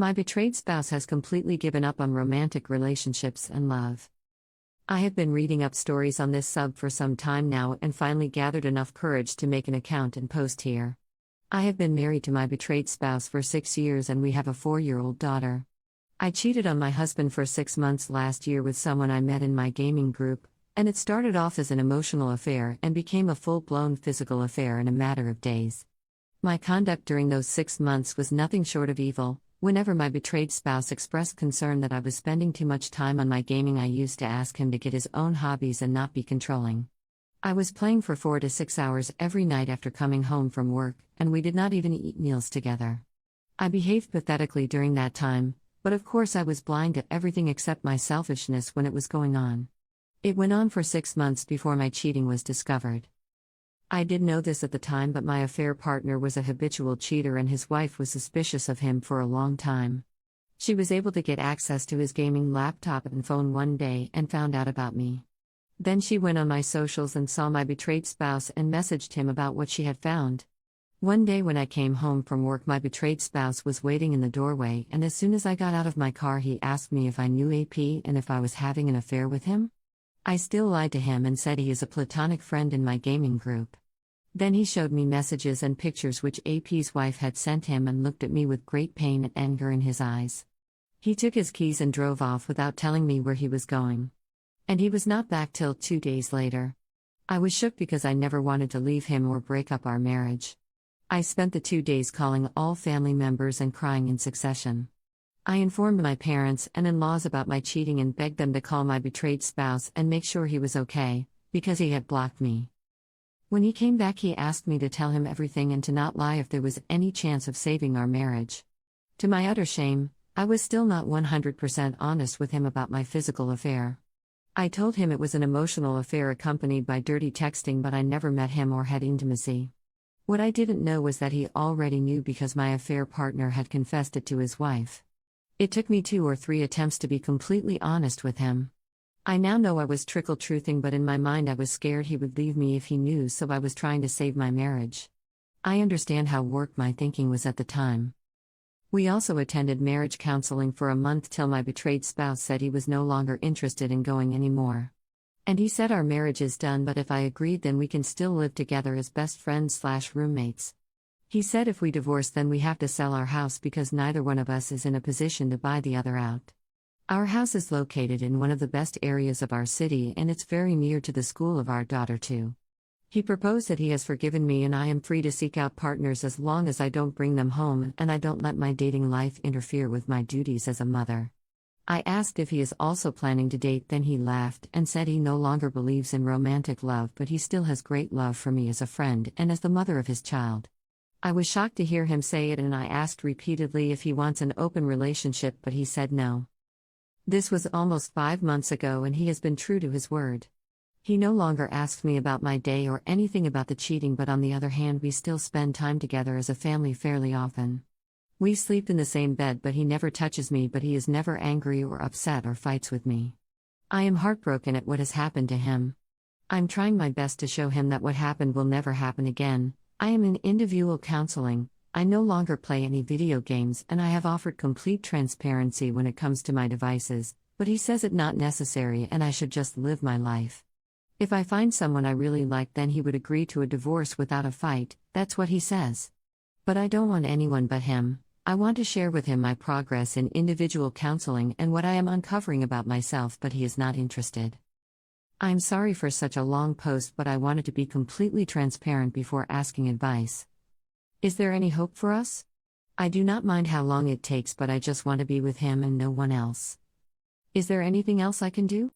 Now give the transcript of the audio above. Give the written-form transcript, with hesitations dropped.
My betrayed spouse has completely given up on romantic relationships and love. I have been reading up stories on this sub for some time now and finally gathered enough courage to make an account and post here. I have been married to my betrayed spouse for 6 years and we have a 4-year-old daughter. I cheated on my husband for 6 months last year with someone I met in my gaming group, and it started off as an emotional affair and became a full-blown physical affair in a matter of days. My conduct during those 6 months was nothing short of evil. Whenever my betrayed spouse expressed concern that I was spending too much time on my gaming, I used to ask him to get his own hobbies and not be controlling. I was playing for 4 to 6 hours every night after coming home from work, and we did not even eat meals together. I behaved pathetically during that time, but of course I was blind to everything except my selfishness when it was going on. It went on for 6 months before my cheating was discovered. I didn't know this at the time, but my affair partner was a habitual cheater and his wife was suspicious of him for a long time. She was able to get access to his gaming laptop and phone one day and found out about me. Then she went on my socials and saw my betrayed spouse and messaged him about what she had found. One day when I came home from work, my betrayed spouse was waiting in the doorway, and as soon as I got out of my car he asked me if I knew AP and if I was having an affair with him. I still lied to him and said he is a platonic friend in my gaming group. Then he showed me messages and pictures which AP's wife had sent him and looked at me with great pain and anger in his eyes. He took his keys and drove off without telling me where he was going. And he was not back till 2 days later. I was shook because I never wanted to leave him or break up our marriage. I spent the 2 days calling all family members and crying in succession. I informed my parents and in-laws about my cheating and begged them to call my betrayed spouse and make sure he was okay, because he had blocked me. When he came back, he asked me to tell him everything and to not lie if there was any chance of saving our marriage. To my utter shame, I was still not 100% honest with him about my physical affair. I told him it was an emotional affair accompanied by dirty texting, but I never met him or had intimacy. What I didn't know was that he already knew because my affair partner had confessed it to his wife. It took me 2 or 3 attempts to be completely honest with him. I now know I was trickle-truthing, but in my mind I was scared he would leave me if he knew, so I was trying to save my marriage. I understand how warped my thinking was at the time. We also attended marriage counseling for a month till my betrayed spouse said he was no longer interested in going anymore. And he said our marriage is done, but if I agreed then we can still live together as best friends/roommates. He said if we divorce then we have to sell our house because neither one of us is in a position to buy the other out. Our house is located in one of the best areas of our city and it's very near to the school of our daughter too. He proposed that he has forgiven me and I am free to seek out partners as long as I don't bring them home and I don't let my dating life interfere with my duties as a mother. I asked if he is also planning to date, then he laughed and said he no longer believes in romantic love, but he still has great love for me as a friend and as the mother of his child. I was shocked to hear him say it and I asked repeatedly if he wants an open relationship, but he said no. This was almost 5 months ago and he has been true to his word. He no longer asks me about my day or anything about the cheating, but on the other hand we still spend time together as a family fairly often. We sleep in the same bed, but he never touches me, but he is never angry or upset or fights with me. I am heartbroken at what has happened to him. I'm trying my best to show him that what happened will never happen again. I am in individual counseling. I no longer play any video games and I have offered complete transparency when it comes to my devices, but he says it not necessary and I should just live my life. If I find someone I really like then he would agree to a divorce without a fight, that's what he says. But I don't want anyone but him. I want to share with him my progress in individual counseling and what I am uncovering about myself, but he is not interested. I'm sorry for such a long post, but I wanted to be completely transparent before asking advice. Is there any hope for us? I do not mind how long it takes, but I just want to be with him and no one else. Is there anything else I can do?